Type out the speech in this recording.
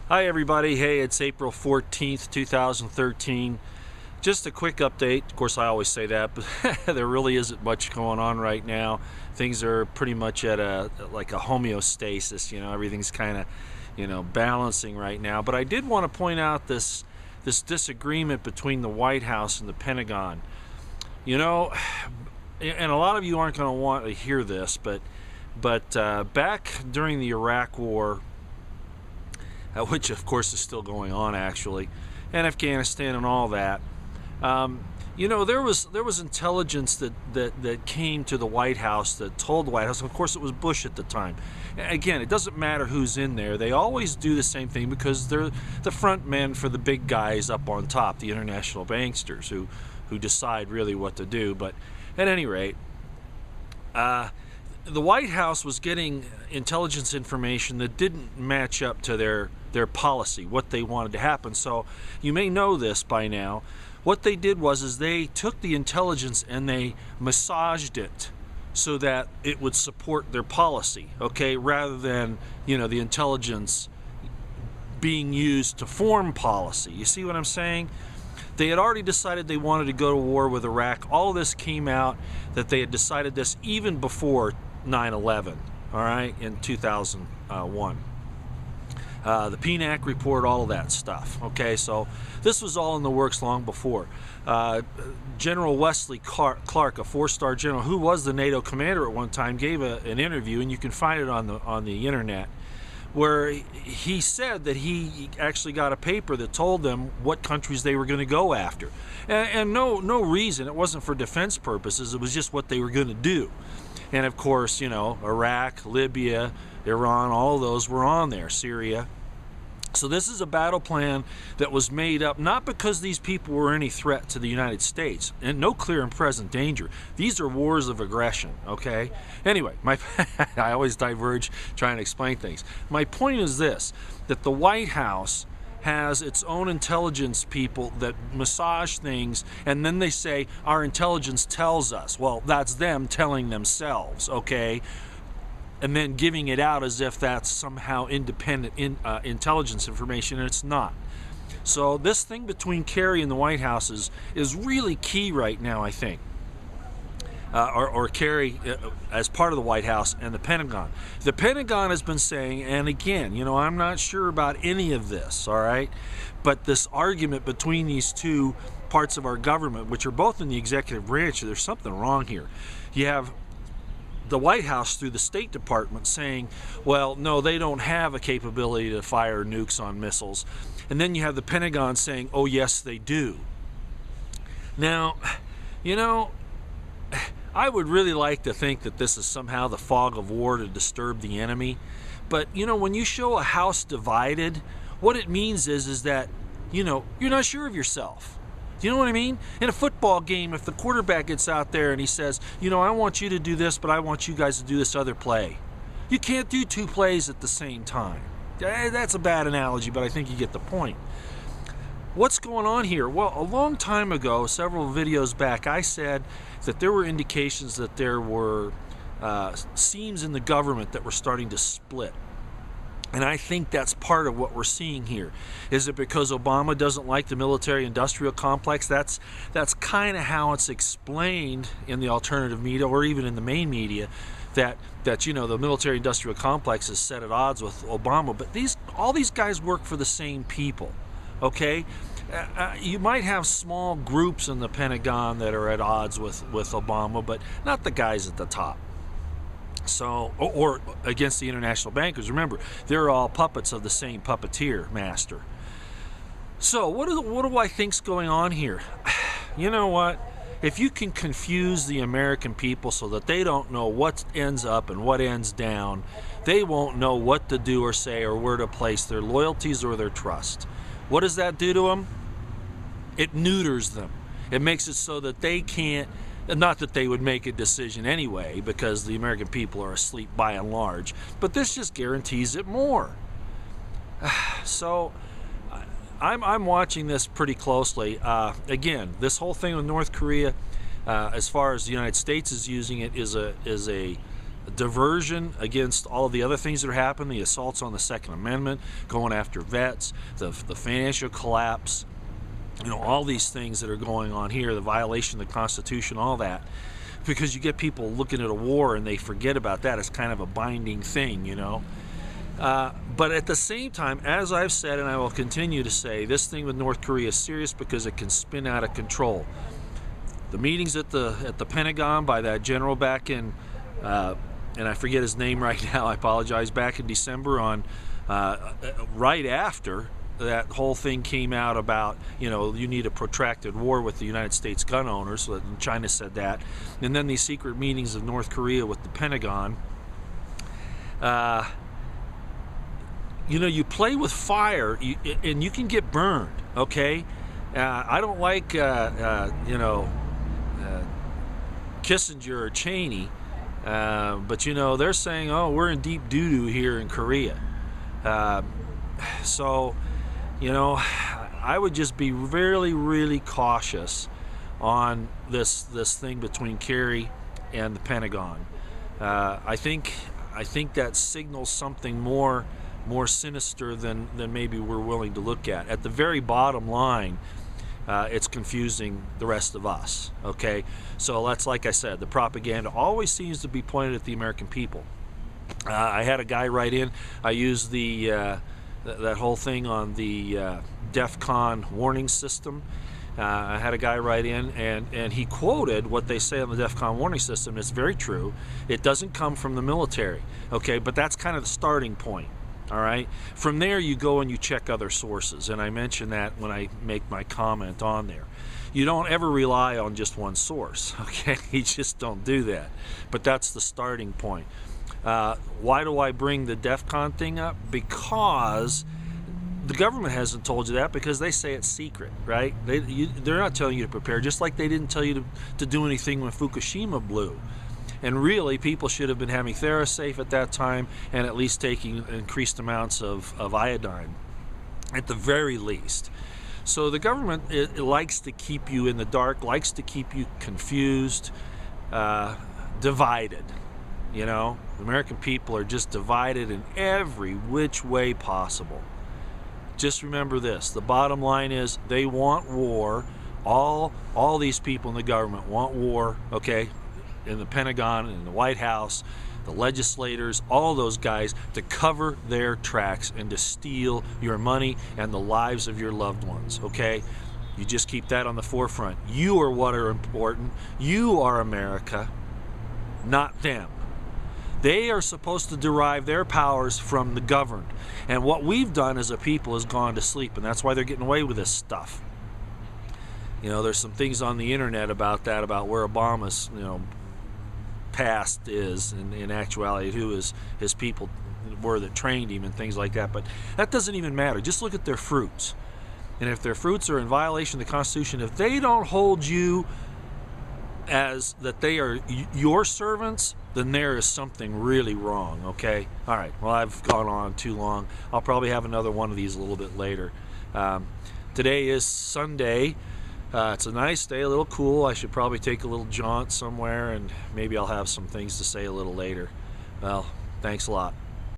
Hi everybody, hey, it's April 14th, 2013. Just a quick update. Of course I always say that, but there really isn't much going on right now. Things are pretty much at a homeostasis, everything's kind of, balancing right now. But I did want to point out this disagreement between the White House and the Pentagon. And a lot of you aren't going to want to hear this, but back during the Iraq War, which of course is still going on actually, and Afghanistan and all that. There was intelligence that came to the White House that told the White House, and of course it was Bush at the time. Again, it doesn't matter who's in there. They always do the same thing because they're the front men for the big guys up on top, the international banksters who decide really what to do. But at any rate, the White House was getting intelligence information that didn't match up to their policy, what they wanted to happen. So you may know this by now. What they did was they took the intelligence and they massaged it so that it would support their policy, okay, rather than, the intelligence being used to form policy. You see what I'm saying? They had already decided they wanted to go to war with Iraq. All of this came out that they had decided this even before 9/11, all right, in 2001. The PNAC report, all of that stuff. Okay, so this was all in the works long before. General Wesley Clark, a four-star general who was the NATO commander at one time, gave an interview, and you can find it on the internet, where he said that he actually got a paper that told them what countries they were going to go after, and no reason. It wasn't for defense purposes. It was just what they were going to do. And of course, Iraq, Libya, Iran, all of those were on there, Syria. So this is a battle plan that was made up not because these people were any threat to the United States, and no clear and present danger. These are wars of aggression, okay? Anyway, I always diverge trying to explain things. My point is this, that the White House has its own intelligence people that massage things, and then they say, our intelligence tells us. Well, that's them telling themselves, okay? And then giving it out as if that's somehow independent intelligence information, and it's not. So this thing between Kerry and the White House is really key right now, I think. Or Kerry as part of the White House and the Pentagon. The Pentagon has been saying, and again, I'm not sure about any of this, all right? But this argument between these two parts of our government, which are both in the executive branch, there's something wrong here. You have the White House through the State Department saying, well, no, they don't have a capability to fire nukes on missiles. And then you have the Pentagon saying, oh, yes, they do. Now, I would really like to think that this is somehow the fog of war to disturb the enemy. But, when you show a house divided, what it means is that, you're not sure of yourself. Do you know what I mean? In a football game, if the quarterback gets out there and he says, I want you to do this, but I want you guys to do this other play. You can't do two plays at the same time. That's a bad analogy, but I think you get the point. What's going on here? Well, a long time ago, several videos back, I said that there were indications that there were seams in the government that were starting to split. And I think that's part of what we're seeing here. Is it because Obama doesn't like the military-industrial complex? That's kind of how it's explained in the alternative media, or even in the main media, that the military-industrial complex is set at odds with Obama. But all these guys work for the same people. Okay, you might have small groups in the Pentagon that are at odds with Obama, but not the guys at the top. So, or against the international bankers. Remember, they're all puppets of the same puppeteer master. So, what do I think's going on here? You know what? If you can confuse the American people so that they don't know what ends up and what ends down, they won't know what to do or say or where to place their loyalties or their trust. What does that do to them? It neuters them. It makes it so that they can't, not that they would make a decision anyway, because the American people are asleep by and large, but this just guarantees it more. So I'm watching this pretty closely. Again, this whole thing with North Korea, as far as the United States is using it, is a diversion against all of the other things that are happening, the assaults on the Second Amendment, going after vets, the financial collapse, all these things that are going on here, the violation of the Constitution, all that, because you get people looking at a war and they forget about that. It's kind of a binding thing, But at the same time, as I've said, and I will continue to say, this thing with North Korea is serious because it can spin out of control. The meetings at the Pentagon by that general back in, and I forget his name right now, I apologize, back in December on, right after that whole thing came out about, you need a protracted war with the United States gun owners, and China said that, and then these secret meetings of North Korea with the Pentagon. You play with fire, and you can get burned, okay? I don't like, Kissinger or Cheney, but, they're saying, oh, we're in deep doo-doo here in Korea. So, I would just be really, really cautious on this thing between Kerry and the Pentagon. I think that signals something more sinister than maybe we're willing to look at. At the very bottom line, it's confusing the rest of us, okay? So that's, like I said, the propaganda always seems to be pointed at the American people. I had a guy write in, I used that whole thing on the DEFCON warning system. I had a guy write in, and he quoted what they say on the DEFCON warning system. It's very true. It doesn't come from the military, okay? But that's kind of the starting point. All right. From there, you go and you check other sources, and I mention that when I make my comment on there. You don't ever rely on just one source, okay? You just don't do that. But that's the starting point. Why do I bring the DEFCON thing up? Because the government hasn't told you that, because they say it's secret, right? They're not telling you to prepare, just like they didn't tell you to do anything when Fukushima blew. And really, people should have been having TheraSafe at that time, and at least taking increased amounts of iodine, at the very least. So the government, it likes to keep you in the dark, likes to keep you confused, divided. The American people are just divided in every which way possible. Just remember this, the bottom line is they want war. All these people in the government want war, okay? In the Pentagon, in the White House, the legislators, all those guys, to cover their tracks and to steal your money and the lives of your loved ones, okay? You just keep that on the forefront. You are what are important. You are America, not them. They are supposed to derive their powers from the governed. And what we've done as a people is gone to sleep, and that's why they're getting away with this stuff. There's some things on the internet about that, about where Obama's, past is, in actuality, who his people were that trained him and things like that. But that doesn't even matter. Just look at their fruits. And if their fruits are in violation of the Constitution, if they don't hold you as that they are your servants, then there is something really wrong, okay? All right, well, I've gone on too long. I'll probably have another one of these a little bit later. Today is Sunday. It's a nice day, a little cool. I should probably take a little jaunt somewhere, and maybe I'll have some things to say a little later. Well, thanks a lot.